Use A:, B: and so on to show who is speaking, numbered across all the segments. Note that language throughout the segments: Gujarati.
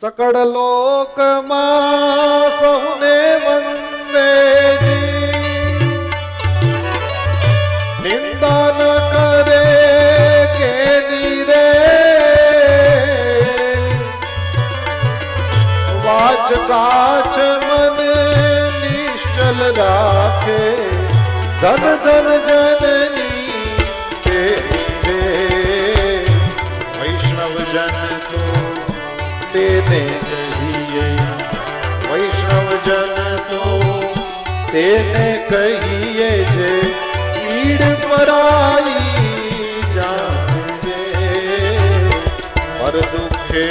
A: सकळ લોકમાં સૌને વંદેજી, નિંદા ન કરે કે નીરે, વાચ કાચ મન નિશ્ચલ રાખે, ધન ધન જનની કે રે, વૈષ્ણવ જન તો તેને કહીએ, વૈષ્ણવ જન તો તેને કહીએ છે, પીડ પરાઈ જાણજે, પર દુખે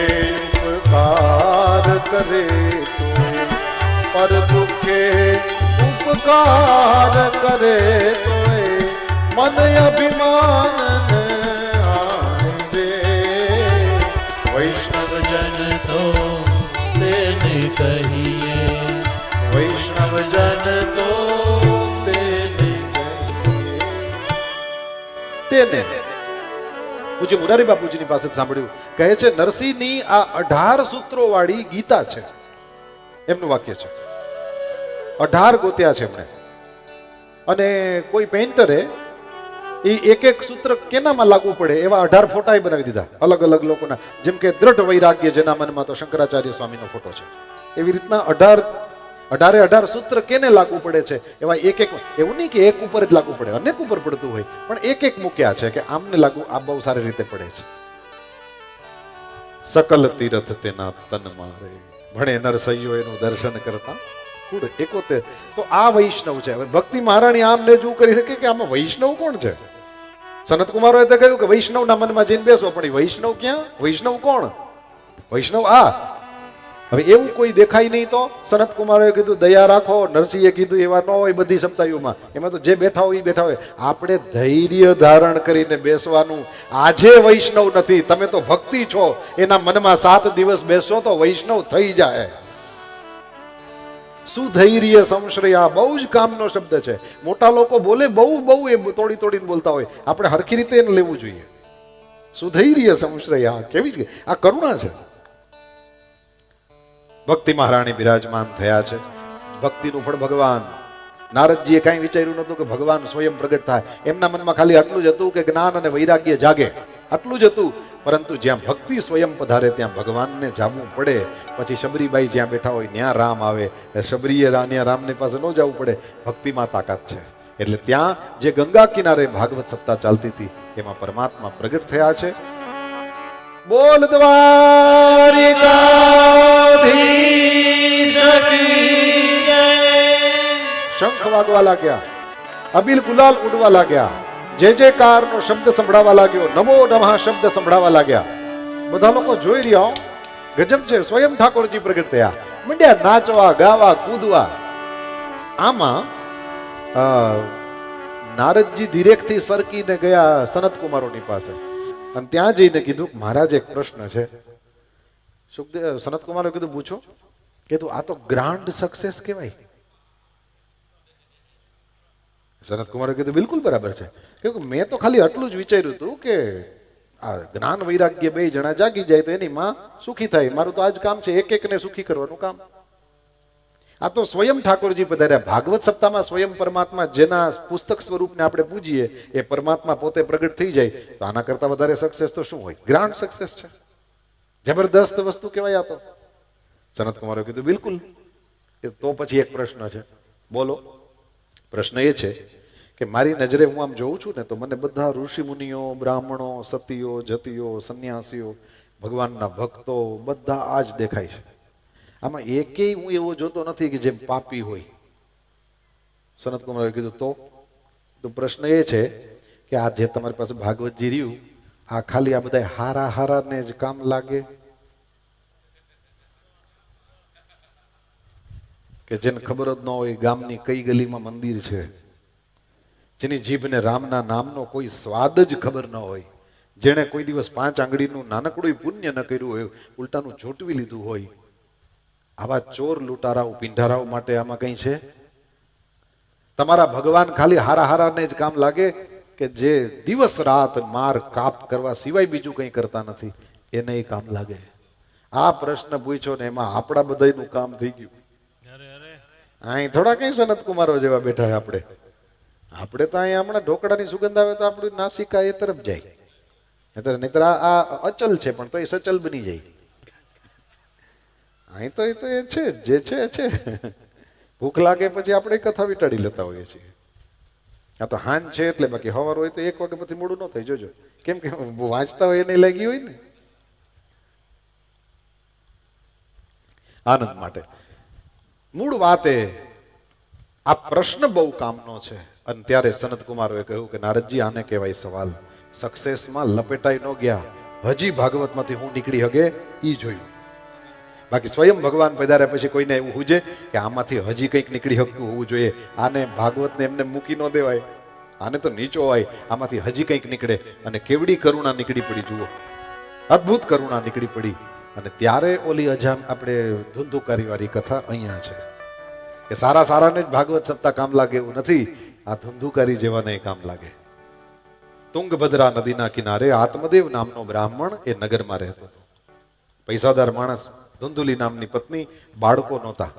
A: ઉપકાર કરે તો, પર દુખે ઉપકાર કરે તો મન અભિમાન આણજે, વૈષ્ણવ જન
B: તો તેને કહીએ,
A: વૈષ્ણવ જન તો તેને કહીએ. પૂજ્ય મુરારી બાપુજીની પાસે સાંભળ્યું, કહે છે નરસિંહની આ 18 સૂત્રો વાળી ગીતા છે, એમનું વાક્ય છે. 18 ગોત્યા છે એમણે. અને કોઈ પેઇન્ટરે એ એક એક સૂત્ર કેનામાં લાગુ પડે એવા 18 ફોટા બનાવી દીધા અલગ અલગ લોકોના. જેમ કે દ્રઢ વૈરાગ્ય જેના મનમાં તો શંકરાચાર્ય સ્વામીનો ફોટો છે, એવી રીતના 18 સૂત્ર કેને લાગુ પડે છે એવા એક એક. એવું નહીં કે એક ઉપર જ લાગુ પડે, અનેક ઉપર પડતું હોય, પણ એક એક મૂક્યા છે કે આમને લાગુ આ બહુ સારી રીતે પડે છે. સકલ તીરથ તેના તન મારે, ભણે નરસૈયો એનું દર્શન કરતા કુળ 71. તો આ વૈષ્ણવ છે. હવે ભક્તિ મહારાણી આમને જ કરી શકે કે આમાં વૈષ્ણવ કોણ છે? સનત કુમારોએ તો કહ્યું કે વૈષ્ણવના મનમાં જઈને બેસો, પણ વૈષ્ણવ ક્યાં? વૈષ્ણવ કોણ? વૈષ્ણવ આ. હવે એવું કોઈ દેખાય નહીં તો સનત કુમારોએ કીધું દયા રાખો, નરસિંહે કીધું એવા ન હોય બધી સપ્તાહીઓમાં, એમાં તો જે બેઠા હોય એ બેઠા હોય. આપણે ધૈર્ય ધારણ કરીને બેસવાનું. આજે વૈષ્ણવ નથી, તમે તો ભક્તિ છો, એના મનમાં 7 દિવસ બેસો તો વૈષ્ણવ થઈ જાય. સુધૈર્ય સંશ્રયા બહુ જ કામનો શબ્દ છે. મોટા લોકો બોલે બહુ એ તોડીને બોલતા હોય, આપણે હરખી રીતે એને લેવું જોઈએ. સુધૈર્ય સંશ્રયા કેવી આ કરુણા છે. ભક્તિ મહારાણી બિરાજમાન થયા છે. ભક્તિનું ફળ ભગવાન. નારદજીએ કાંઈ વિચાર્યું નતું કે ભગવાન સ્વયં પ્રગટ થાય. એમના મનમાં ખાલી આટલું જ હતું કે જ્ઞાન અને વૈરાગ્ય જાગે, આટલું જ હતું. પરંતુ જ્યાં ભક્તિ સ્વયં પધારે ત્યાં ભગવાનને જાવું પડે. પછી શબરીબાઈ જ્યાં બેઠા હોય ત્યાં રામ આવે, શબરીએ ત્યાં રામની પાસે ન જવું પડે. ભક્તિમાં તાકાત છે. એટલે ત્યાં જે ગંગા કિનારે ભાગવત સપ્તાહ ચાલતી હતી એમાં પરમાત્મા પ્રગટ થયા છે. બોલ દ્વારિકાધીશ કી જય. શંખ વાગવા લાગ્યા, અબીલ ગુલાલ ઉડવા લાગ્યા, જે નો શબ્દ સંભળાવા લાગ્યો, નમો નમઃ શબ્દ સંભળાવા લાગ્યા. બધા લોકો જોઈ રહ્યા, ગજબ છે. સ્વયં ઠાકોરજી પ્રગટ થયા, મંડ્યા નાચવા, ગાવા, કૂદવા. આમાં નારદજી ધીરેકથી સરકીને ગયા સનત કુમારોની પાસે અને ત્યાં જઈને કીધું મહારાજ એક પ્રશ્ન છે. સનત કુમારે કીધું પૂછો. કીધું આ તો ગ્રાન્ડ સક્સેસ કહેવાય. સનત કુમારે કીધું બિલકુલ બરાબર છે, કે મેં તો ખાલી આટલું જ વિચાર્યું હતું કે આ જ્ઞાન વૈરાગ્ય 2 જણા જાગી જાય તો એની માં સુખી થાય. મારું તો આજ કામ છે, એક એકને સુખી કરવાનું કામ. આ તો સ્વયં ઠાકોરજી પધાર્યા. ભાગવત સપ્તાહમાં સ્વયં પરમાત્મા જેના પુસ્તક સ્વરૂપને આપણે પૂજીએ એ પરમાત્મા પોતે પ્રગટ થઈ જાય તો આના કરતા વધારે સક્સેસ તો શું હોય? ગ્રાન્ડ સક્સેસ છે, જબરદસ્ત વસ્તુ કહેવાય. આ તો સનત કુમારે કીધું બિલકુલ. તો પછી એક પ્રશ્ન છે, બોલો. પ્રશ્ન એ છે કે મારી નજરે હું આમ જોઉં છું ને તો મને બધા ઋષિ મુનિઓ, બ્રાહ્મણો, સતીઓ, જતીઓ, સંન્યાસીઓ, ભગવાનના ભક્તો બધા આ જ દેખાય છે. આમાં એકેય હું એવો જોતો નથી કે જેમ પાપી હોય. સનત કુમારે કીધું તો પ્રશ્ન એ છે કે આ જે તમારી પાસે ભાગવતજી રહ્યું આ ખાલી આ બધા હારાને જ કામ લાગે કે જેને ખબર જ ન હોય ગામની કઈ ગલીમાં મંદિર છે, જેની જીભને રામના નામનો કોઈ સ્વાદ જ ખબર ન હોય, જેણે કોઈ દિવસ 5 આંગળીનું નાનકડું પુણ્ય ન કર્યું હોય, ઉલટાનું ઝૂંટવી લીધું હોય. આવા ચોર લૂંટારાઓ પીંઢારાઓ માટે આમાં કઈ છે? તમારા ભગવાન ખાલી હારાને જ કામ લાગે કે જે દિવસ રાત માર કાપ કરવા સિવાય બીજું કંઈ કરતા નથી, એને કામ લાગે. આ પ્રશ્ન પૂછ્યો ને એમાં આપણા બધાયનું કામ થઈ ગયું.
B: અરે અરે
A: અહીં થોડા કઈ સનત કુમારો જેવા બેઠા આપણે. આપણે તો અહીંયા હમણાં ઢોકળાની સુગંધ આવે તો આપણું નાસિકા એ તરફ જાય. નહીતર આ અચલ છે પણ તો એ સચલ બની જાય. અહીં તો એ છે જે છે એ છે. ભૂખ લાગે પછી આપણે કથા વિટાડી લેતા હોઈએ છીએ. આ તો હાન છે એટલે, બાકી હવાર હોય તો 1 વાગે પછી મોડું ન થાય. જોજો કેમ કે વાંચતા હોય એને લાગી હોય ને આનંદ માટે. મૂળ વાત એ આ પ્રશ્ન બહુ કામનો છે. અને ત્યારે સનત કુમારોએ કહ્યું કે નારદજી આને કહેવાય સવાલ. સક્સેસમાં લપેટાઈ ન ગયા, હજી ભાગવતમાંથી હું નીકળી હગે ઈ જોયું. બાકી સ્વયં ભગવાન પધાર્યા પછી કોઈને એવું હુજે કે આમાંથી હજી કંઈક નીકળી શકતું હોવું જોઈએ. આને ભાગવતને એમને મૂકી ન દેવાય, આને તો નીચો હોય, આમાંથી હજી કંઈક નીકળે. અને કેવડી કરુણા નીકળી પડી જુઓ, અદ્ભુત કરુણા નીકળી પડી. અને ત્યારે ઓલી અજામ આપણે ધુંધુકારી વાળી કથા અહીંયા છે કે સારા સારાને જ ભાગવત સપ્તાહ કામ લાગે એવું નથી, આ ધુંધુકારી જેવાને કામ લાગે. તુંગભદ્રા નદીના કિનારે આત્મદેવ નામનો બ્રાહ્મણ એ નગરમાં રહેતો હતો. પૈસાદાર માણસ, ધુંધુલી નામની પત્ની, બાળકો નહોતા.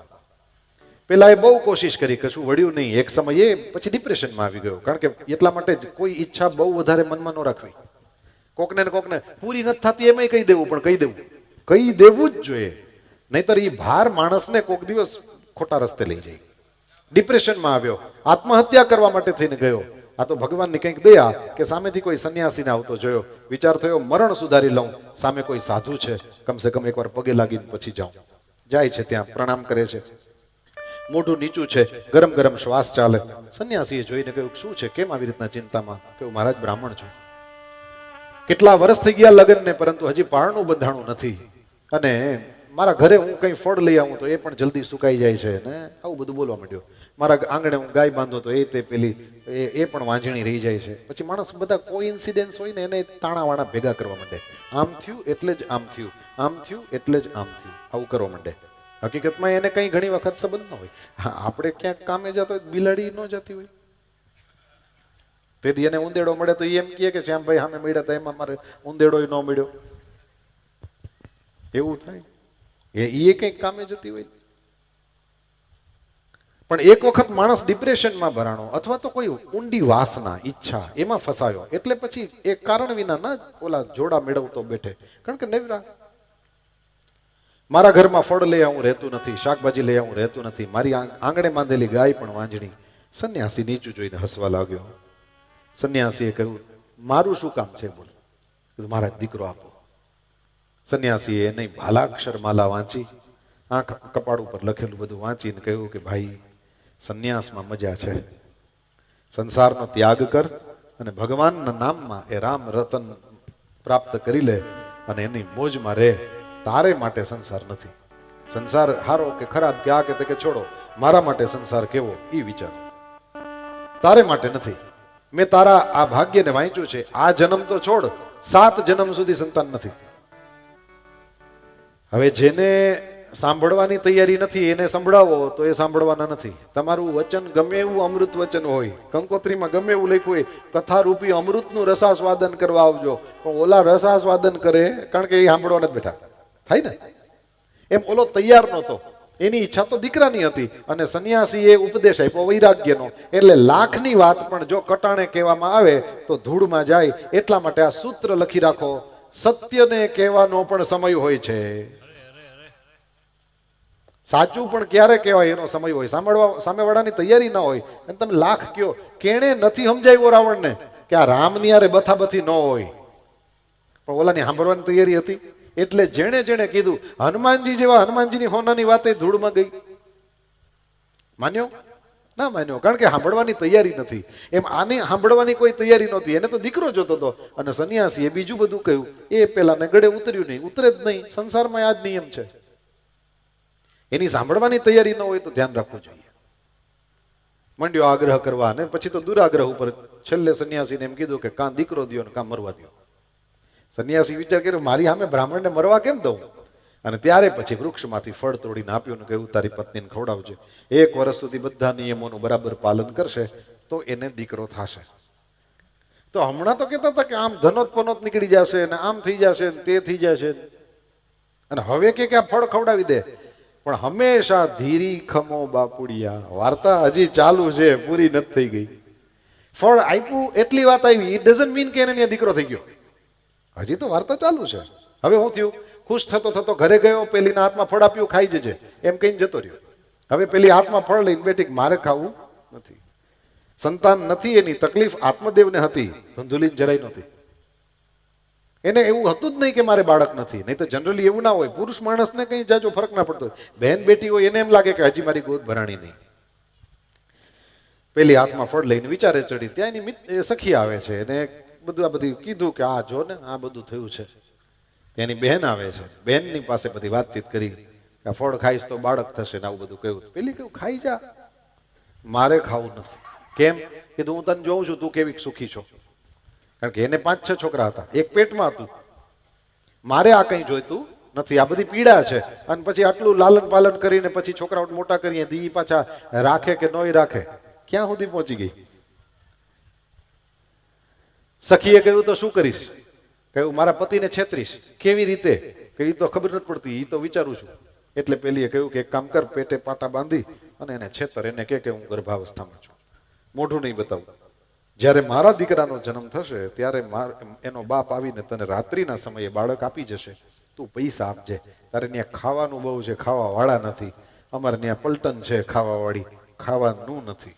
A: પેલા એ બહુ કોશિશ કરી, કશું વળ્યું નહીં. એક સમયે પછી ડિપ્રેશનમાં આવી ગયો. કારણ કે એટલા માટે જ કોઈ ઈચ્છા બહુ વધારે મનમાં ન રાખવી. કોકને ને કોકને પૂરી નથી થતી એમાંય કહી દેવું, પણ કહી દેવું જ જોઈએ. નહીતર એ ભાર માણસને કોક દિવસ ખોટા રસ્તે લઈ જાય. ડિપ્રેશનમાં આવ્યો, આત્મહત્યા કરવા માટે થઈને ગયો. આ તો ભગવાનની કંઈક દયા કે સામેથી કોઈ સંન્યાસીને આવતો જોયો. વિચાર થયો મરણ સુધારી લઉં, સામે કોઈ સાધુ છે, કમસે કમ એકવાર પગે લાગીને પછી જાઉં. જાય છે, ત્યાં પ્રણામ કરે છે. મોઢું નીચું છે, ગરમ ગરમ શ્વાસ ચાલે. સંન્યાસીએ જોઈને કહ્યું શું છે, કેમ આવી રીતના ચિંતામાં? કહ્યું મહારાજ બ્રાહ્મણ છું, કેટલા વર્ષ થઈ ગયા લગ્નને, પરંતુ હજી પારણું બંધાણું નથી. અને મારા ઘરે હું કંઈ ફળ લઈ આવું તો એ પણ જલ્દી સુકાઈ જાય છે ને આવું બધું બોલવા માંડ્યો. મારા આંગણે હું ગાય બાંધો તો તે પેલી એ પણ વાંજણી રહી જાય છે. પછી માણસ બધા કોઈ ઇન્સિડન્સ હોય ને એને તાણાવાણા ભેગા કરવા માંડે. આમ થયું એટલે જ આમ થયું, આમ થયું એટલે જ આમ થયું, આવું કરવા માંડે. હકીકતમાં એને કંઈ ઘણી વખત સંબંધ ન હોય. હા, આપણે ક્યાંક કામે જતા હોય બિલાડી ન જતી હોય, તેથી એને ઉંદેડો મળે તો એમ કહે કે શ્યામભાઈ સામે મળ્યા હતા એમાં મારે ઉંદેડો ન મળ્યો, એવું થાય. એ કંઈક કામે જતી હોય. પણ એક વખત માણસ ડિપ્રેશનમાં ભરાણો અથવા તો કોઈ ઊંડી વાસના, ઈચ્છા એમાં ફસાયો એટલે પછી એ કારણ વિના ના ઓલા જોડા મેળવતો બેઠે. કારણ કે નવરા મારા ઘરમાં ફળ લઈ આવું રહેતું નથી, શાકભાજી લઈ આવું રહેતું નથી, મારી આંગણે બાંધેલી ગાય પણ વાંજણી. સંન્યાસી નીચું જોઈને હસવા લાગ્યો. સંન્યાસીએ કહ્યું મારું શું કામ છે બોલ? મારા દીકરો આપો. સંન્યાસીએ એને ભાલાક્ષર માલા વાંચી, આંખ કપાળ ઉપર લખેલું બધું વાંચીને કહ્યું કે ભાઈ સંન્યાસમાં મજા છે, સંસારનો ત્યાગ કર અને ભગવાનના નામમાં એ રામ રતન પ્રાપ્ત કરી લે અને એની મોજમાં રહે. તારે માટે સંસાર નથી. સંસાર હારો કે ખરાબ કે આ કે છોડો, મારા માટે સંસાર કેવો એ વિચાર, તારે માટે નથી. મેં તારા આ ભાગ્યને વાંચ્યું છે. આ જન્મ તો છોડ, 7 જન્મ સુધી સંતાન નથી. હવે જેને સાંભળવાની તૈયારી નથી એને સંભળાવો તો એ સાંભળવાના નથી. તમારું વચન ગમે એવું અમૃત વચન હોય, કંકોત્રીમાં ગમે એવું લખ્યું હોય, કથા રૂપી અમૃતનું રસાસ્વાદન કરવા આવજો, પણ ઓલા રસાસ્વાદન કરે કારણ કે એ સાંભળવા નથી બેઠા. થાય ને એમ ઓલો તૈયાર નહોતો, એની ઈચ્છા તો દીકરાની હતી અને સંન્યાસી એ ઉપદેશ આપ્યો વૈરાગ્યનો. એટલે લાખની વાત પણ જો કટાણે કહેવામાં આવે તો ધૂળમાં જાય. એટલા માટે આ સૂત્ર લખી રાખો, સત્યને કહેવાનો પણ સમય હોય છે, સાચું પણ ક્યારે કહેવાય એનો સમય હોય. સામેવાળાની તૈયારી ના હોય અને તમે લાખ કયો. કેણે નથી સમજાવ્યો રાવણને કે આ રામની યારે બથાબથી ન હોય, પણ ઓલાની સાંભળવાની તૈયારી હતી. એટલે જેણે જેણે કીધું, હનુમાનજી જેવા હનુમાનજીની હોનાની વાતે ધૂળમાં ગઈ. માન્યો ના માન્યો, કારણ કે સાંભળવાની તૈયારી નથી. એમ આને સાંભળવાની કોઈ તૈયારી નહોતી, એને તો દીકરો જોતો હતો. અને સંન્યાસીએ બીજું બધું કહ્યું, એ પેલાને ગળે ઉતર્યું નહીં, ઉતરે જ નહીં. સંસારમાં આ જ નિયમ છે. એની સાંભળવાની તૈયારી ન હોય તો ધ્યાન રાખવું જોઈએ. મંડ્યો આગ્રહ કરવા ને પછી તો દુરાગ્રહ ઉપર છેલ્લે સંન્યાસીને એમ કીધું કે કાં દીકરો દ્યો ને કાં મરવા દ્યો. સંન્યાસી વિચાર કર્યો મારી સામે બ્રાહ્મણને મરવા કેમ દઉં? અને ત્યારે પછી વૃક્ષમાંથી ફળ તોડીને આપ્યું ને કહ્યું તારી પત્નીને ખવડાવજે. 1 વર્ષ સુધી બધા નિયમોનું બરાબર પાલન કરશે તો એને દીકરો થશે. તો હમણાં તો કહેતા હતા કે આમ ધનોત પનોત નીકળી જશે ને આમ થઈ જશે ને તે થઈ જશે. અને હવે કે આ ફળ ખવડાવી દે, પણ હંમેશા ધીરી ખમો બાપુડિયા. વાર્તા હજી ચાલુ છે, પૂરી નથી થઈ ગઈ. ફળ આપ્યું એટલી વાત આવી, ઇટ ડઝન્ટ મીન કે એને ત્યાં દીકરો થઈ ગયો. હજી તો વાર્તા ચાલુ છે. હવે હું થયું, ખુશ થતો થતો ઘરે ગયો, પેલીના હાથમાં ફળ આપ્યું, ખાઈ જજે એમ કહીને જતો રહ્યો. હવે પેલી હાથમાં ફળ લઈને બેઠી, મારે ખાવું નથી. સંતાન નથી એની તકલીફ આત્મદેવને હતી, ધુંધુલીને જરાય નહોતી. એને એવું હતું જ નહીં કે મારે બાળક નથી. નહીં તો જનરલી એવું ના હોય, પુરુષ માણસને કઈ જાજો ફરક ના પડતો હોય. બહેન બેટી હોય એને એમ લાગે કે હજી મારી ગોદ ભરાણી નહીં. પેલી હાથમાં ફળ લઈને વિચારે ચડી, ત્યાં એની સખી આવે છે, એને બધું આ બધું કીધું કે આ જો ને આ બધું થયું છે. એની બહેન આવે છે, બહેનની પાસે બધી વાતચીત કરી કે આ ફળ ખાઈશ તો બાળક થશે ને આવું બધું કહ્યું. પેલી કહ્યું ખાઈ જા, મારે ખાવું નથી. કેમ? કીધું હું તને જોઉં છું તું કેવી સુખી છો. કારણ કે એને 5-6 છોકરા હતા, એક પેટમાં હતું. મારે આ કઈ જોઈતું નથી, આ બધી પીડા છે. અને પછી આટલું લાલન પાલન કરીને પછી છોકરાઓ મોટા કરીએ, દી પાછા રાખે કે નોય રાખે, ક્યાં સુધી પહોંચી ગઈ. સખીએ કહ્યું તો શું કરીશ? કહ્યું મારા પતિને છેતરીશ. કેવી રીતે? કહ્યું તો ખબર નથી પડતી, એ તો વિચારું છું. એટલે પેલીએ કહ્યું કે એક કામ કર, પેટે પાટા બાંધી અને એને છેતર, એને કે હું ગર્ભાવસ્થામાં છું, મોઢું નહીં બતાવું. જ્યારે મારા દીકરાનો જન્મ થશે ત્યારે એનો બાપ આવીને તને રાત્રિના સમયે બાળક આપી જશે, તું પૈસા આપજે. તારે ત્યાં ખાવાનું બહુ છે, ખાવા વાળા નથી. અમારે ત્યાં પલટન છે ખાવા વાળી, ખાવાનું નથી.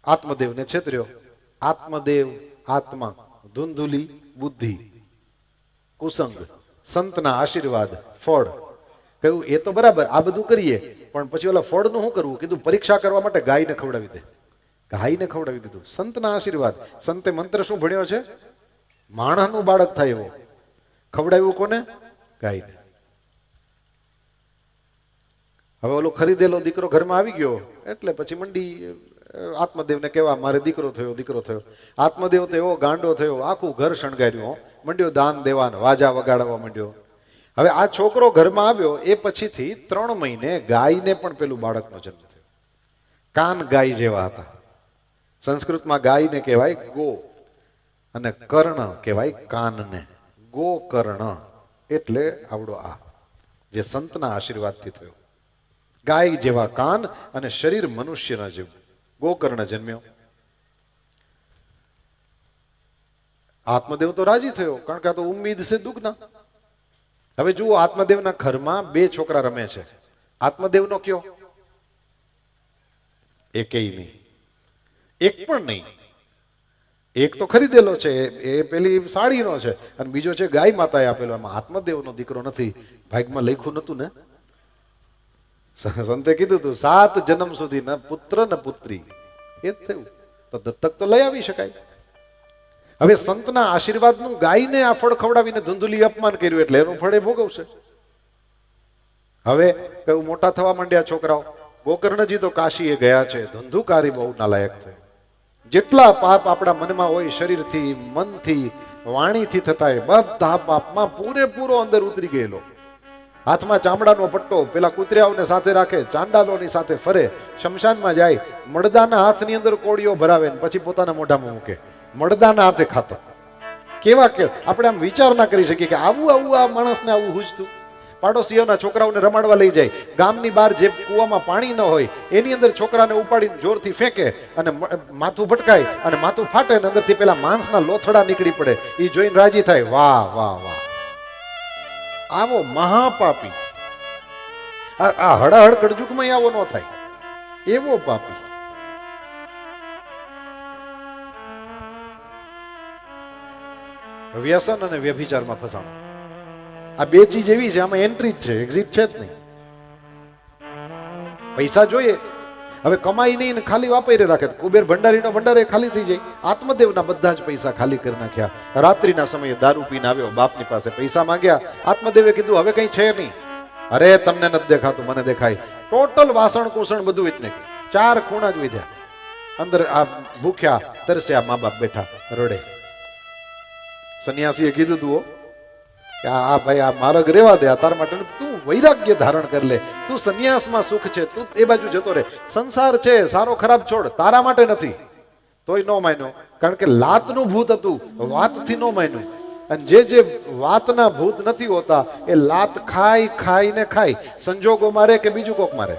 A: આત્મદેવને છેતર્યો. આત્મદેવ આત્મા, ધુંધુલી બુદ્ધિ, કુસંગ, સંતના આશીર્વાદ, ફળ. કહ્યું એ તો બરાબર, આ બધું કરીએ, પણ પછી ઓલા ફળનું શું કરવું? કીધું પરીક્ષા કરવા માટે ગાયને ખવડાવી દે. ગાયને ખવડાવી દીધું. સંતના આશીર્વાદ. સંતે મંત્ર શું ભણ્યો છે? માણસનું બાળક થાય એવો. ખવડાવ્યું કોને? ગાયને. હવે ઓલો ખરીદેલો દીકરો ઘરમાં આવી ગયો એટલે પછી મંડી આત્મદેવને કહેવા મારે દીકરો થયો, દીકરો થયો. આત્મદેવ તો એવો ગાંડો થયો, આખું ઘર શણગાર્યું, મંડ્યો દાન દેવાન, વાજા વગાડવા માંડ્યો. હવે આ છોકરો ઘરમાં આવ્યો એ પછીથી 3 મહિને ગાયને પણ પેલું બાળકનો જન્મ થયો. કાન ગાય જેવા હતા. સંસ્કૃતમાં ગાયને કહેવાય ગો અને કર્ણ કહેવાય કાનને. ગો કર્ણ એટલે આવડો આ જે સંતના આશીર્વાદથી થયો. ગાય જેવા કાન અને શરીર મનુષ્યના જેવું. ગોકર્ણ જન્મ્યો. આત્મદેવ તો રાજી થયો, કારણ કે આ તો ઉમ્મીદ છે દુગના. હવે જુઓ, આત્મદેવના ઘરમાં 2 છોકરા રમે છે. આત્મદેવનો કયો? એકેય નહીં, એક પણ નહીં. એક તો ખરીદેલો છે, એ પેલી સાડીનો છે, અને બીજો છે ગાય માતાએ આપેલો. એમાં આત્મદેવનો દીકરો નથી. ભાગ્યમાં લખ્યું નતું ને. સંતે કીધું તું 7 જન્મ સુધી ન પુત્ર ન પુત્રી. એ જ થયું. તો દત્તક તો લઈ આવી શકાય. હવે સંતના આશીર્વાદનું ગાયને આ ફળ ખવડાવીને ધુંધુલી અપમાન કર્યું એટલે એનું ફળ એ ભોગવશે. હવે કયું મોટા થવા માંડ્યા છોકરાઓ. ગોકર્ણજી તો કાશીએ ગયા છે. ધુંધુકારી બહુ નાલાયક થયો. જેટલા પાપ આપણા મનમાં હોય, શરીરથી, મનથી, વાણીથી થતા હોય, બધા પાપમાં પૂરેપૂરો અંદર ઉતરી ગયેલો. હાથમાં ચામડાનો પટ્ટો, પેલા કૂતરાઓને સાથે રાખે, ચાંડાલોની સાથે ફરે, શમશાનમાં જાય, મળદાના હાથની અંદર કોળીઓ ભરાવે ને પછી પોતાના મોઢામાં મૂકે. મળદાના હાથે ખાતો. કેવા કે આપણે આમ વિચાર ના કરી શકીએ કે આવું આ માણસને આવું હુજતું. પાડોશીઓના છોકરાઓને રમાડવા લઈ જાય. ગામની બહાર જે કૂવામાં પાણી ન હોય એની અંદર છોકરાને ઉપાડીને જોરથી ફેંકે અને માથું ભટકાય અને માથું ફાટે અને અંદરથી પેલા માંસના લોથડા નીકળી પડે. એ જોઈને રાજી થાય, વાહ વાહ વાહ, આવો મહાપાપી. આ હળહળ કળજુગમાં આવો ન થાય, એવો પાપી. વ્યસન અને વ્યભિચારમાં ફસાણો. આ 2 ચીજ એવી છે, આમાં એન્ટ્રી જ છે, એક્ઝિટ છે જ નહીં. પૈસા જોઈએ, હવે કમાઈ નહીં ને ખાલી વાપરી રાખે. કુબેર ભંડારીનો ભંડાર એ ખાલી થઈ જાય. આત્મદેવના બધા જ પૈસા ખાલી કરી નાખ્યા. રાત્રિના સમયે દારૂ પીને આવ્યો, બાપની પાસે પૈસા માંગ્યા. આત્મદેવે કીધું હવે કઈ છે નહીં. અરે તમને નથી દેખાતું, મને દેખાય. ટોટલ વાસણ કુસણ બધું વેચી નાખ્યું. 4 ખૂણા જ વધ્યા. અંદર આ ભૂખ્યા તરસ્યા મા બાપ બેઠા રડે. સંન્યાસીએ કીધું તું કે આ ભાઈ આ માર્ગ રેવા દે, તાર માટે તું વૈરાગ્ય ધારણ કરી લે. તું સંન્યાસમાં સુખ છે, તું એ બાજુ જતો રહે. સંસાર છે, સારો ખરાબ છોડ, તારા માટે નથી. તોય ન માન્યો, કારણ કે લાતનું ભૂત હતું, વાતથી ન માન્યું. અને જે વાતના ભૂત નથી હોતા એ લાત ખાઈને ખાય, સંજોગો મારે કે બીજું કોક મારે.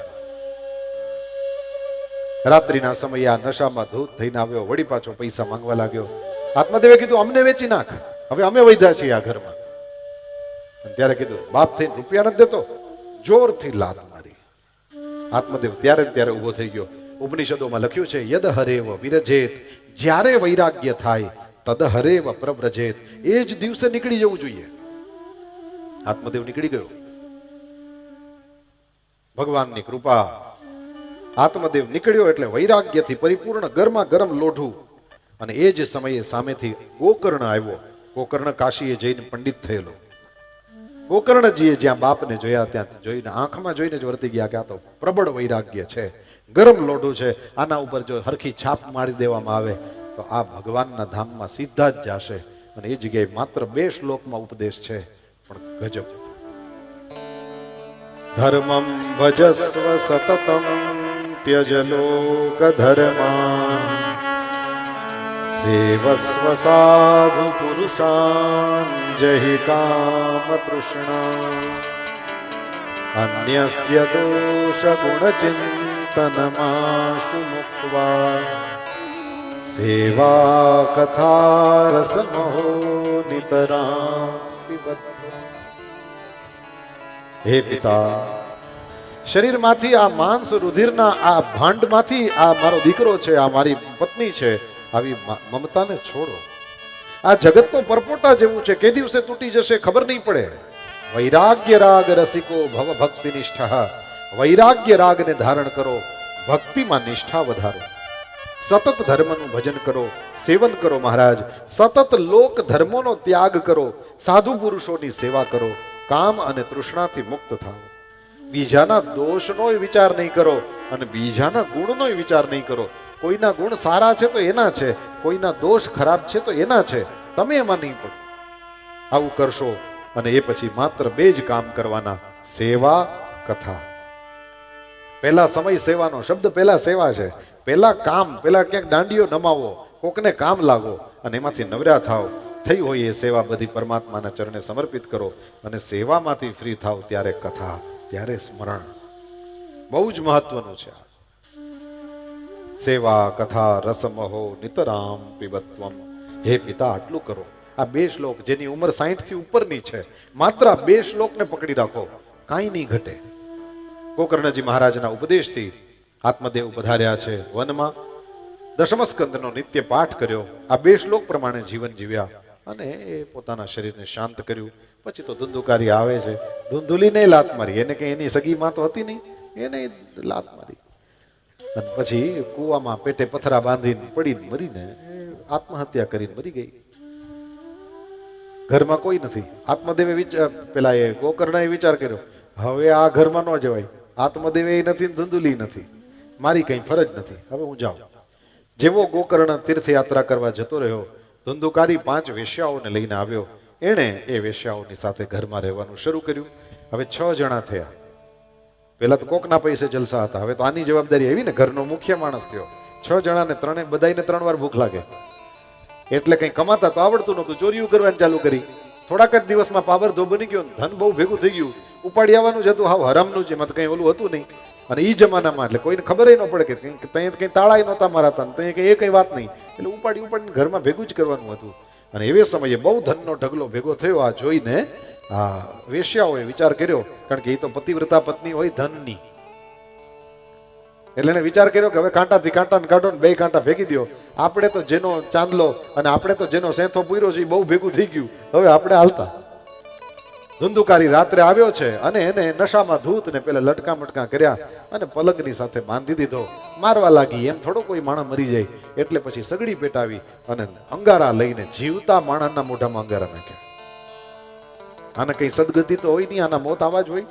A: રાત્રિના સમયે આ નશામાં ધૂત થઈને આવ્યો, વળી પાછો પૈસા માંગવા લાગ્યો. આત્મદેવે કીધું અમને વેચી નાખ, હવે અમે વૈધા છીએ આ ઘરમાં. અને ત્યારે કીધું બાપ થઈને રૂપિયા નથી દેતો, જોરથી લાત મારી. આત્મદેવ ત્યારે ને ત્યારે ઉભો થઈ ગયો. ઉપનિષદોમાં લખ્યું છે યદ હરેવ વિરજેત, જ્યારે વૈરાગ્ય થાય તદ હરેવ પ્રવ્રજેત, એ જ દિવસે નીકળી જવું જોઈએ. આત્મદેવ નીકળી ગયો. ભગવાનની કૃપા. આત્મદેવ નીકળ્યો એટલે વૈરાગ્યથી પરિપૂર્ણ ગરમા ગરમ લોઢું. અને એ જ સમયે સામેથી ગોકર્ણ આવ્યો. ગોકર્ણ કાશીએ જઈને પંડિત થયેલો. ગોકર્ણજીએ જ્યાં બાપને જોયા ત્યાં જોઈને આંખમાં જોઈને જ વર્તી ગયા કે આ તો પ્રબળ વૈરાગ્ય છે, ગરમ લોઢું છે, આના ઉપર જો હરખી છાપ મારી દેવામાં આવે તો આ ભગવાનના ધામમાં સીધા જ જશે. અને એ જગ્યાએ માત્ર 2 શ્લોકમાં ઉપદેશ છે, પણ ગજબ. ધર્મમ ભજસ્વ સતતમ ત્યજ લોક ધર્મા, સેવસ્વ સાધુ પુરુષાન જહિ કામ તૃષ્ણા, અન્યસ્ય દોષ ગુણ ચિંતનમાશુ મુક્ત્વા, સેવા કથા રસમહો નિતરાં પિબધ્વા. હે પિતા, શરીરમાંથી આ માંસ રુધિરના આ ભાંડમાંથી આ મારો દીકરો છે, આ મારી પત્ની છે, આવી મમતાને છોડો. આ જગત તો પરપોટા જેવું છે, કે દિવસે તૂટી જશે ખબર નહીં પડે. વૈરાગ્ય રાગ રસિકો ભવ ભક્તિ નિષ્ઠા, વૈરાગ્ય રાગને ધારણ કરો, ભક્તિમાં નિષ્ઠા વધારો. સતત ધર્મનું ભજન કરો, સેવન કરો મહારાજ, સતત લોક ધર્મોનો ત્યાગ કરો, સાધુ પુરુષોની સેવા કરો, કામ અને તૃષ્ણાથી મુક્ત થાઓ. બીજાના દોષનો વિચાર નહીં કરો અને બીજાના ગુણનો વિચાર નહીં કરો. કોઈના ગુણ સારા છે તો એના છે, કોઈના દોષ ખરાબ છે તો એના છે, તમે એમાં નહીં પડો. આવું કરશો અને એ પછી માત્ર 2 જ કામ કરવાના, સેવા કથા. પહેલા સમય સેવાનો શબ્દ, પહેલા સેવા છે, પહેલા કામ, પહેલા ક્યાંક દાંડીઓ નમાવો, કોકને કામ લાગો અને એમાંથી નવરા થાવ. થઈ હોય એ સેવા બધી પરમાત્માના ચરણે સમર્પિત કરો અને સેવામાંથી ફ્રી થાવ ત્યારે કથા, ત્યારે સ્મરણ. બહુ જ મહત્વનું છે. સેવા કથા રસમહો નિતરામ પિબત્વમ. હે પિતા, આટલું કરો. આ 2 શ્લોક જેની ઉંમર 60 થી ઉપરની છે, માત્ર આ 2 શ્લોકને પકડી રાખો, કાંઈ નહીં ઘટે. ગોકર્ણજી મહારાજના ઉપદેશથી આત્મદેવ પધાર્યા છે વનમાં. દશમ સ્કંદનો નિત્ય પાઠ કર્યો, આ 2 શ્લોક પ્રમાણે જીવન જીવ્યા અને એ પોતાના શરીરને શાંત કર્યું. પછી તો ધુંધુકારી આવે છે, ધુંધુલીને લાત મારી. એને કઈ એની સગી માં તો હતી નહીં, એને લાત મારી. અને પછી કૂવામાં પેટે પથરા બાંધીને પડીને મરીને આત્મહત્યા કરીને મરી ગઈ. ઘરમાં કોઈ નથી. આત્મદેવે પેલા એ ગોકર્ણએ વિચાર કર્યો, હવે આ ઘરમાં ન જવાય. આત્મદેવે નથી, ધુંધુલી નથી, મારી કઈ ફરજ નથી, હવે હું જાઉં. જેવો ગોકર્ણ તીર્થયાત્રા કરવા જતો રહ્યો, ધુંધુકારી 5 વેશ્યાઓને લઈને આવ્યો. એણે એ વેશ્યાઓની સાથે ઘરમાં રહેવાનું શરૂ કર્યું. હવે 6 જણા થયા. પેલા તો કોકના પૈસે જલસા હતા, હવે તો આની જવાબદારી આવી ને, ઘરનો મુખ્ય માણસ થયો. 6 જણાને બધાને 3 વાર ભૂખ લાગે એટલે કઈ કમાતા તો આવડતું નહોતું, ચોરીઓ કરવાની ચાલુ કરી. થોડાક જ દિવસમાં પાવરધો બની ગયો, ધન બહુ ભેગું થઈ ગયું. ઉપાડી આવવાનું જ હતું, હાવ હરામનું જ, એમાં તો કઈ ઓલું હતું નહીં. અને એ જમાનામાં એટલે કોઈને ખબર ન પડે કે ત્યાં કઈ તાળાય નહોતા મારાતા, ત્યાં કઈ એ કઈ વાત નહીં. એટલે ઉપાડીને ઘરમાં ભેગું જ કરવાનું હતું. અને એવે સમયે બહુ ધનનો ઢગલો ભેગો થયો. આ જોઈને આ વેશ્યાઓએ વિચાર કર્યો, કારણ કે એ તો પતિવ્રતા પત્ની હોય ધનની, એટલે એને વિચાર કર્યો કે હવે કાંટાથી કાંટાને કાઢો ને 2 કાંટા ભેગી દો. આપણે તો જેનો ચાંદલો અને આપણે તો જેનો સેંથો પૂર્યો છે એ બહુ ભેગું થઈ ગયું, હવે આપણે હાલતા. ધુંધુકારી રાત્રે આવ્યો છે અને એને નશામાં ધૂત ને પેલા લટકા મટકા કર્યા અને પલંગની સાથે બાંધી દીધો. મારવા લાગી. એમ થોડો કોઈ માણસ મરી જાય, એટલે પછી સગડી પેટાવી અને અંગારા લઈને જીવતા માણસના મોઢામાં અંગારા નાખ્યા. આને કઈ સદગતિ તો હોય નહીં, આના મોત આવા જ હોય.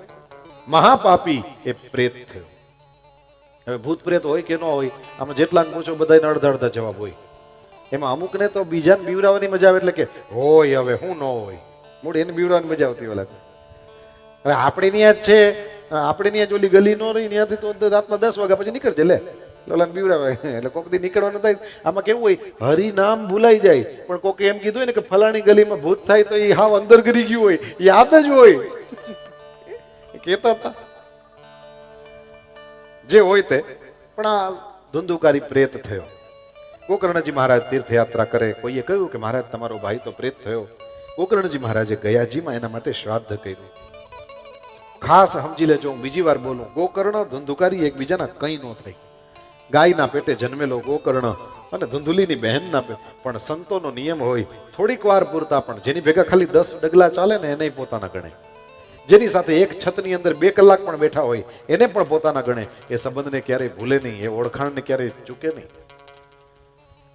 A: મહાપાપી એ પ્રેત થયો. હવે ભૂત પ્રેત હોય કે ન હોય, આમાં જેટલા પૂછો બધાને અડધા જવાબ હોય. એમાં અમુકને તો બીજાને બીવરાવાની મજા આવે, એટલે કે હોય હવે હું ન હોય, મૂળ એને બીવરાવાની મજા આવતી હોય. હવે આપણે ત્યાં જ છે, આપણે ત્યાં ઓલી ગલી ન રહી, ત્યાંથી તો રાતના 10 વાગ્યા પછી નીકળજે લે. લોલાને બીવડાવે એટલે કોક દી નીકળવાનું થાય. આમાં કેવું હોય, હરિનામ ભૂલાઈ જાય પણ કોકે એમ કીધું હોય ને કે ફલાણી ગલીમાં ભૂત થાય તો એ હાવ અંદર ગરી ગયું હોય, યાદ જ હોય. કેતા હતા જે હોય તે. પણ આ ધુંધુકારી પ્રેત થયો. ગોકર્ણજી મહારાજ તીર્થયાત્રા કરે, કોઈએ કહ્યું કે મહારાજ તમારો ભાઈ તો પ્રેત થયો. ગોકર્ણજી મહારાજે ગયાજીમાં એના માટે શ્રાદ્ધ કર્યું. ખાસ સમજી લેજો, હું બીજી વાર બોલું, ગોકર્ણ ધુંધુકારી એકબીજાના કંઈ ન થાય. ગાયના પેટે જન્મેલો ગોકર્ણ અને ધુંધુલીની બહેનના પેટે. પણ સંતોનો નિયમ હોય, થોડીક વાર પૂરતા પણ જેની ભેગા ખાલી 10 ડગલા ચાલે ને એને પોતાના ગણે, જેની સાથે એક છતની અંદર 2 કલાક પણ બેઠા હોય એને પણ પોતાના ગણે. એ સંબંધને ક્યારેય ભૂલે નહીં, એ ઓળખાણને ક્યારેય ચૂકે નહીં.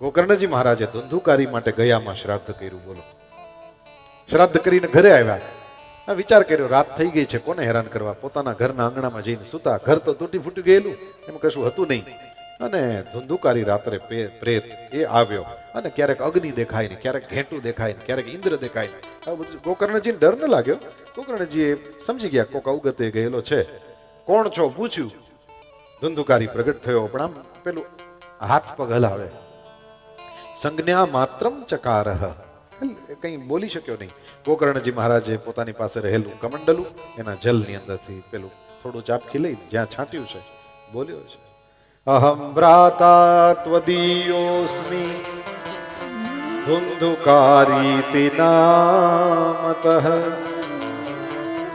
A: ગોકર્ણજી મહારાજે ધુંધુકારી માટે ગયામાં શ્રાદ્ધ કર્યું. બોલો, શ્રાદ્ધ કરીને ઘરે આવ્યા, વિચાર કર્યો રાત થઈ ગઈ છે, કોને હેરાન કરવા. પોતાના ઘરના આંગણામાં જઈને સૂતા. ઘર તો તૂટી ફૂટી ગયેલું, એમાં કશું હતું નહીં. અને ધુંધુકારી રાત્રે પ્રેત એ આવ્યો અને ક્યારેક અગ્નિ દેખાય ને, ક્યારેક ઘેંટું દેખાય ને, ક્યારેક ઇન્દ્ર દેખાય ને. આવું બધું ગોકર્ણજીને ડર ન લાગ્યો. ગોકર્ણજી સમજી ગયા કોક અવગતે ગયેલો છે. કોણ છો પૂછ્યું. ધુંધુકારી પ્રગટ થયો, પણ આમ પેલું હાથ પગ હલાવે. સંજ્ઞા માત્રમ ચકારહ, કંઈ બોલી શક્યો નહીં. ગોકર્ણજી મહારાજે પોતાની પાસે રહેલું કમંડલું એના જલની અંદરથી પેલું થોડું ચાપકી લઈ જ્યાં છાંટ્યું છે બોલ્યો છે, અહમ ભ્રાતા ત્વદીયોસ્મિ ધુંધુકારીતિ નામતઃ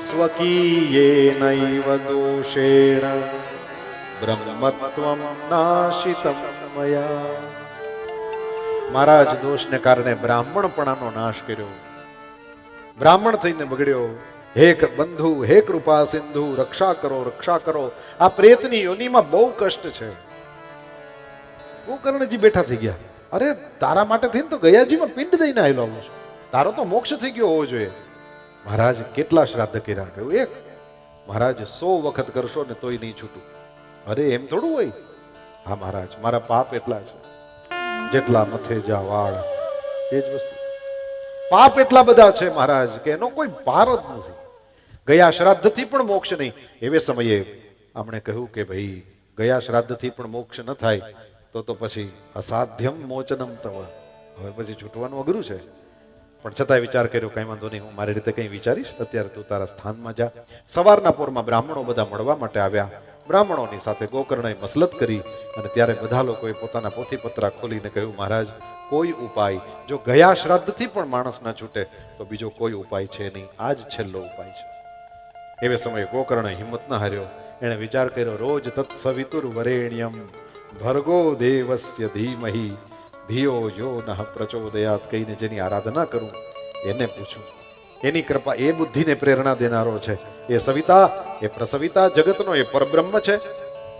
A: સ્વકીયેનૈવ દોષેણ બ્રહ્મત્વં નાશિતં મયા. મહારાજ દોષને કારણે બ્રાહ્મણપણાનો નાશ કર્યો, બ્રાહ્મણ થઈને બગડ્યો. હે બંધુ, હે કૃપા સિંધુ, રક્ષા કરો, રક્ષા કરો. આ પ્રેતની યોનિમાં બહુ કષ્ટ છે. ગોકર્ણજી બેઠા થઈ ગયા. અરે તારા માટે થઈને તો ગયાજીમાં પિંડ દઈને આવેલો આવું છું, તારો તો મોક્ષ થઈ ગયો હોવો જોઈએ. મહારાજ કેટલા શ્રાદ્ધ કર્યા? કહ્યું એક. મહારાજ 100 વખત કરશો ને તોય નહીં છૂટું. અરે એમ થોડું હોય. હા મહારાજ, મારા પાપ એટલા છે, જેટલા મથે જા વાળ, એ જ વસ્તુ. પાપ એટલા બધા છે મહારાજ કે એનો કોઈ પાર જ નથી. ગયા શ્રાદ્ધથી પણ મોક્ષ નહીં. એવે સમયે આપણે કહ્યું કે ભાઈ ગયા શ્રાદ્ધથી પણ મોક્ષ ન થાય તો પછી અસાધ્યમ મોચનમ તવ, હવે પછી છૂટવાનું અઘરું છે. પણ છતાંય વિચાર કર્યો, કઈ વાંધો નહીં, હું મારી રીતે કંઈ વિચારીશ, અત્યારે તું તારા સ્થાનમાં જા. સવારના પોરમાં બ્રાહ્મણો બધા મળવા માટે આવ્યા. બ્રાહ્મણોની સાથે ગોકર્ણએ મસલત કરી અને ત્યારે બધા લોકોએ પોતાના પોથીપત્રા ખોલીને કહ્યું, મહારાજ કોઈ ઉપાય, જો ગયા શ્રાદ્ધથી પણ માણસ ના છૂટે તો બીજો કોઈ ઉપાય છે નહીં, આ જ છેલ્લો ઉપાય છે. એવે સમયે ગોકર્ણએ હિંમત ન હાર્યો. એણે વિચાર કર્યો, રોજ તત્સવિતુર વરેણ્યમ ભર્ગો દેવસ્ય ધીમહિ ધિયો યો નઃ પ્રચોદયાત કહીને જેની આરાધના કરું એને પૂછું. એની કૃપા એ બુદ્ધિને પ્રેરણા દેનારો છે. એ સવિતા, એ પ્રસવિતા, જગતનો એ પરબ્રહ્મ છે.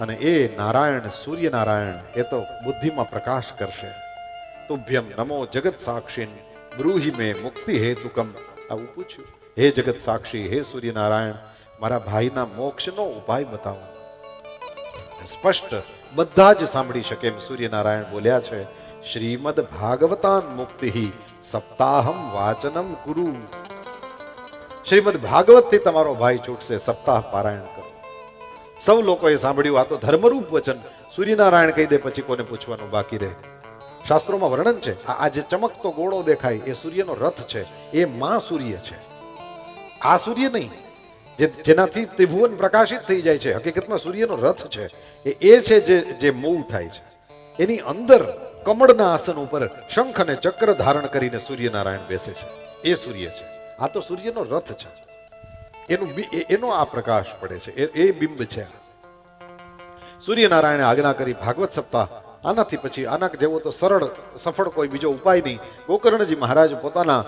A: અને એ નારાયણ, સૂર્યનારાયણ, એ તો બુદ્ધિમાં પ્રકાશ કરશે. તુભ્યમ નમો જગત સાક્ષીન બ્રૂહિ મે મુક્તિ હેતુકમ. આવું પૂછ્યું. હે જગત સાક્ષી, હે સૂર્યનારાયણ, મારા ભાઈના મોક્ષનો ઉપાય બતાવો. સ્પષ્ટ બધા જ સાંભળી શકે એમ સૂર્યનારાયણ બોલ્યા છે, શ્રીમદ ભાગવતાન મુક્તિ સપ્તાહમ વાચનમ કુરુ. શ્રીમદ ભાગવત થી તમારો ભાઈ છૂટશે, સપ્તાહ પારાયણ કરો. સૌ લોકોએ સાંભળ્યું. આ તો ધર્મરૂપ વચન. સૂર્યનારાયણ કહી દે પછી કોને પૂછવાનું બાકી રહે. શાસ્ત્રોમાં વર્ણન છે, આ જે ચમકતો ગોળો દેખાય એ સૂર્યનો રથ છે, એ માં સૂર્ય છે, આ સૂર્ય નહીં. જેનાથી ત્રિભુવન પ્રકાશિત થઈ જાય છે, હકીકતમાં સૂર્યનો રથ છે. એ છે જે મૂવ થાય છે. એની અંદર કમળના આસન ઉપર શંખ અને ચક્ર ધારણ કરીને સૂર્યનારાયણ બેસે છે. એ સૂર્ય છે. આ તો સૂર્યનો રથ છે. એનો આ પ્રકાશ પડે છે, એ બિંબ છે. સૂર્યનારાયણે આજ્ઞા કરી ભાગવત સપ્તાહ. આનાથી પછી આના જેવો તો સરળ સફળ કોઈ બીજો ઉપાય નહીં. ગોકર્ણજી મહારાજ પોતાના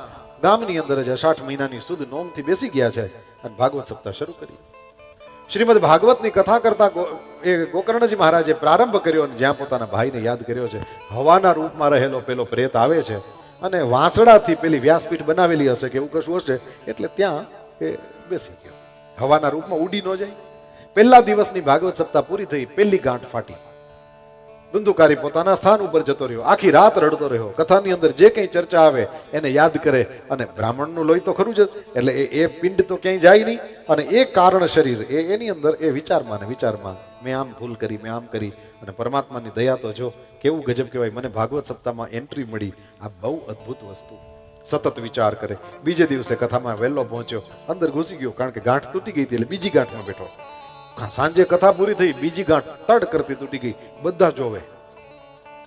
A: ગામની અંદર જ 8 મહિનાની સુદ નોમથી બેસી ગયા છે અને ભાગવત સપ્તાહ શરૂ કરી. શ્રીમદ ભાગવતની કથા કરતા એ ગોકર્ણજી મહારાજે પ્રારંભ કર્યો અને જ્યાં પોતાના ભાઈને યાદ કર્યો છે. હવાના રૂપમાં રહેલો પેલો પ્રેત આવે છે અને વાંસડાથી પેલી વ્યાસપીઠ બનાવેલી હશે કે એવું કશું હશે, એટલે ત્યાં એ બેસી ગયો. હવાના રૂપમાં ઉડી ન જાય. પહેલા દિવસની ભાગવત સપ્તાહ પૂરી થઈ, પહેલી ગાંઠ ફાટી. ધુંધુકારી પોતાના સ્થાન ઉપર જતો રહ્યો. આખી રાત રડતો રહ્યો. કથાની અંદર જે કંઈ ચર્ચા આવે એને યાદ કરે. અને બ્રાહ્મણનું લોહી તો ખરું જ, એટલે એ પિંડ તો ક્યાંય જાય નહીં. અને એ કારણ શરીર એની અંદર એ વિચારમાં ને વિચારમાં મેં આમ ભૂલ કરી, મેં આમ કરી. અને પરમાત્માની દયા તો જો કેવું ગજબ કહેવાય, મને ભાગવત સપ્તાહમાં એન્ટ્રી મળી. આ બહુ અદ્ભુત વસ્તુ. સતત વિચાર કરે. બીજે દિવસે કથામાં વહેલો પહોંચ્યો, અંદર ઘૂસી ગયો, કારણ કે ગાંઠ તૂટી ગઈ હતી એટલે બીજી ગાંઠમાં બેઠો. સાંજે કથા પૂરી થઈ, બીજી ગાંઠ તડ કરતી તૂટી ગઈ, બધા જોવે.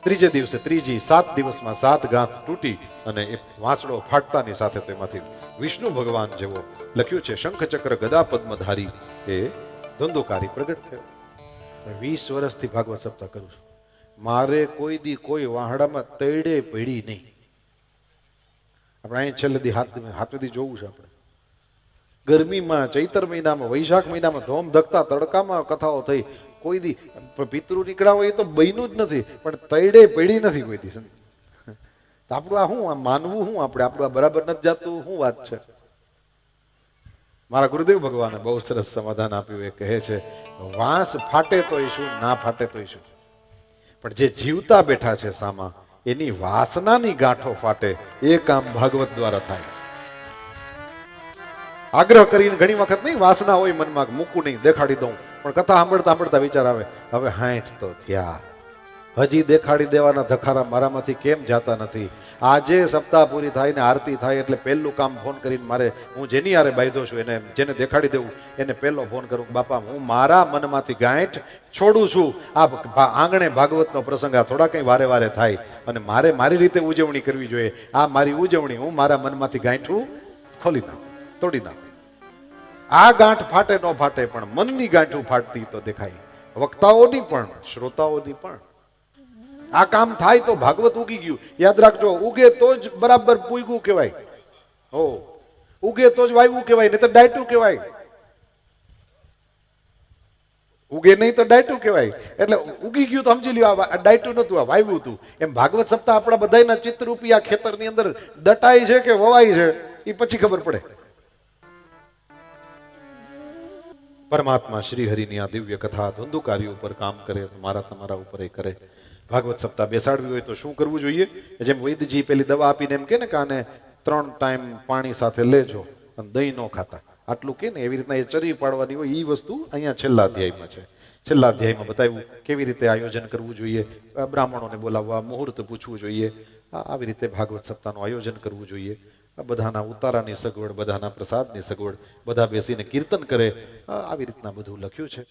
A: ત્રીજે દિવસે ત્રીજી, 7 દિવસમાં 7 ગાંઠ તૂટી અને એ વાંસળો ફાટતાની સાથે તેમાંથી વિષ્ણુ ભગવાન જેવો લખ્યું છે શંખ ચક્ર ગદા પદ્મધારી એ ધંધોકારી પ્રગટ થયો. 20 વર્ષથી ભાગવત સપ્તાહ કરું છું. મારે કોઈ દી કોઈ વાહડામાં તૈડે પડી નહીં. આપણે અહીં છેલ્લે દી હાથેથી જોવું છે. આપણે ગરમીમાં, ચૈતર મહિનામાં, વૈશાખ મહિનામાં ધોમ ધકતા તડકામાં કથાઓ થઈ. કોઈ દી પિતૃ નીકળ્યા હોય એ તો બન્યું જ નથી, પણ તૈડે પડી નથી કોઈ દી. તો આપણું આ શું, આ માનવું શું? આપણું આ બરાબર નથી જાતું, શું વાત છે? મારા ગુરુદેવ ભગવાને બહુ સરસ સમાધાન આપ્યું. એ કહે છે, વાંસ ફાટે તોય શું, ના ફાટે તોય શું, પણ જે જીવતા બેઠા છે સામા, એની વાસનાની ગાંઠો ફાટે, એ કામ ભાગવત દ્વારા થાય. આગ્રહ કરીને ઘણી વખત નહીં, વાસના હોય મનમાં, મૂકું નહીં, દેખાડી દઉં, પણ કથા સાંભળતા સાંભળતા વિચાર આવે, હવે 60 તો થયા, હજી દેખાડી દેવાના ધખારા મારામાંથી કેમ જાતા નથી. આજે સપ્તાહ પૂરી થાય ને આરતી થાય એટલે પહેલું કામ ફોન કરીને મારે, હું જેની હારે બાંધ્યો છું એને, જેને દેખાડી દેવું એને પહેલો ફોન કરું, બાપા હું મારા મનમાંથી ગાંઠ છોડું છું. આ આંગણે ભાગવતનો પ્રસંગ આ થોડા કંઈ વારે વારે થાય અને મારે મારી રીતે ઉજવણી કરવી જોઈએ. આ મારી ઉજવણી, હું મારા મનમાંથી ગાંઠું ખોલી નાખું, તોડી નાખું. આ ગાંઠ ફાટે ન ફાટે, પણ મનની ગાંઠું ફાટતી તો દેખાય, વક્તાઓની પણ, શ્રોતાઓની પણ. આ કામ થાય તો ભાગવત ઉગી ગયું. યાદ રાખજો, ઉગે તો જ બરાબર પૂગ્યું કહેવાય. હો, ઉગે તો જ વાવ્યું કહેવાય, નહીં તો ડાયટું કહેવાય. ઉગે નહીં તો ડાયટું કહેવાય. એટલે ઉગી ગયું તો સમજી લ્યો, આ ડાયટું નતું, આ વાવ્યું હતું. એમ ભાગવત સપ્તાહ આપણા બધાના ચિત્તરૂપી આ ખેતરની અંદર દટાય છે કે વવાય છે, એ પછી ખબર પડે. પરમાત્મા શ્રી હરિની આ દિવ્ય કથા ધંધુકારી ઉપર કામ કરે તો મારા તમારા ઉપર એ કરે. ભાગવત સપ્તાહ બેસાડવી હોય તો શું કરવું જોઈએ? જેમ વૈદ્યજી પેલી દવા આપીને એમ કે ને કે આને 3 ટાઈમ પાણી સાથે લેજો અને દહીં ન ખાતા, આટલું કે ને, એવી રીતના એ ચરી પાડવાની હોય. એ વસ્તુ અહીંયા છેલ્લા અધ્યાયમાં છે. છેલ્લા અધ્યાયમાં બતાવ્યું કેવી રીતે આયોજન કરવું જોઈએ, બ્રાહ્મણોને બોલાવવા, મુહૂર્ત પૂછવું જોઈએ, આવી રીતે ભાગવત સપ્તાહનું આયોજન કરવું જોઈએ. બધાના ઉતારાની સગવડ, બધાના પ્રસાદની સગવડ, બધા બેસીને કીર્તન કરે, આવી રીતના બધું લખ્યું છે.